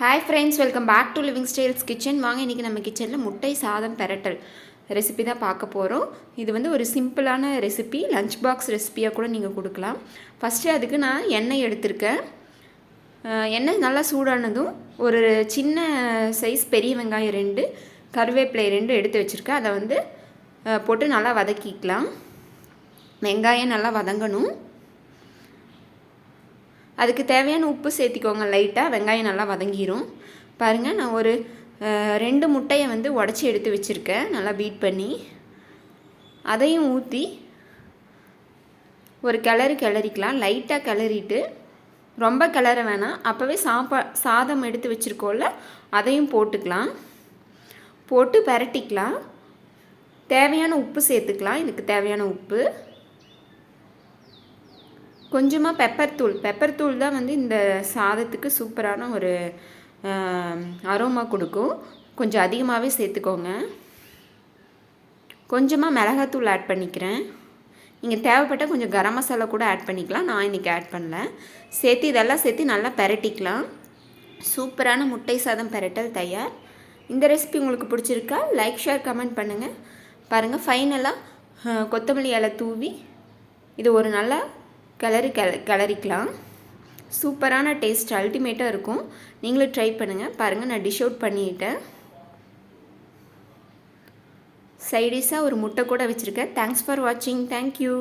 Hi friends, welcome back to living styles kitchen. வாங்க இன்றைக்கி நம்ம கிச்சனில் முட்டை சாதம் பெரட்டல் ரெசிபி தான் பார்க்க போகிறோம். இது வந்து ஒரு சிம்பிளான ரெசிபி, லஞ்ச் பாக்ஸ் ரெசிபியாக கூட நீங்கள் கொடுக்கலாம். ஃபஸ்ட்டு அதுக்கு நான் எண்ணெய் எடுத்திருக்கேன். எண்ணெய் நல்லா சூடானதும் ஒரு சின்ன சைஸ் பெரிய வெங்காயம் 2, கருவேப்பிலை 2 எடுத்து வச்சுருக்கேன். அதை வந்து போட்டு நல்லா வதக்கிக்கலாம். வெங்காயம் நல்லா வதங்கணும். அதுக்கு தேவையான உப்பு சேர்த்திக்கோங்க லைட்டாக. வெங்காயம் நல்லா வதங்கிடும். பாருங்கள், நான் ஒரு 2 முட்டையை வந்து உடச்சி எடுத்து வச்சுருக்கேன், நல்லா பீட் பண்ணி. அதையும் ஊற்றி ஒரு கிளறிக்கலாம். லைட்டாக கிளறிட்டு, ரொம்ப கிளற வேணாம். அப்போவே சாதம் எடுத்து வச்சுருக்கோம்ல, அதையும் போட்டுக்கலாம். போட்டு பரட்டிக்கலாம். தேவையான உப்பு சேர்த்துக்கலாம். இதுக்கு தேவையான உப்பு, கொஞ்சமாக பெப்பர் தூள் தான் வந்து இந்த சாதத்துக்கு சூப்பரான ஒரு அரோமா கொடுக்கும். கொஞ்சம் அதிகமாகவே சேர்த்துக்கோங்க. கொஞ்சமாக மிளகாத்தூள் ஆட் பண்ணிக்கிறேன். நீங்கள் தேவைப்பட்டால் கொஞ்சம் கரம் மசாலா கூட ஆட் பண்ணிக்கலாம். நான் இன்றைக்கி ஆட் பண்ணல. இதெல்லாம் சேர்த்து நல்லா பெரட்டிக்கலாம். சூப்பரான முட்டை சாதம் பெரட்டல் தயார். இந்த ரெசிபி உங்களுக்கு பிடிச்சிருக்கா? லைக், ஷேர், கமெண்ட் பண்ணுங்கள். பாருங்கள், ஃபைனலாக கொத்தமல்லி இலை தூவி இது ஒரு நல்லா கிளறிக்கலாம். சூப்பரான டேஸ்ட், அல்டிமேட்டாக இருக்கும். நீங்களும் ட்ரை பண்ணுங்கள். பாருங்கள், நான் டிஷ் அவுட் பண்ணிட்டேன். சைடிஷாக ஒரு முட்டை கூட வச்சுருக்கேன். தேங்க்ஸ் ஃபார் வாட்சிங். தேங்க்யூ.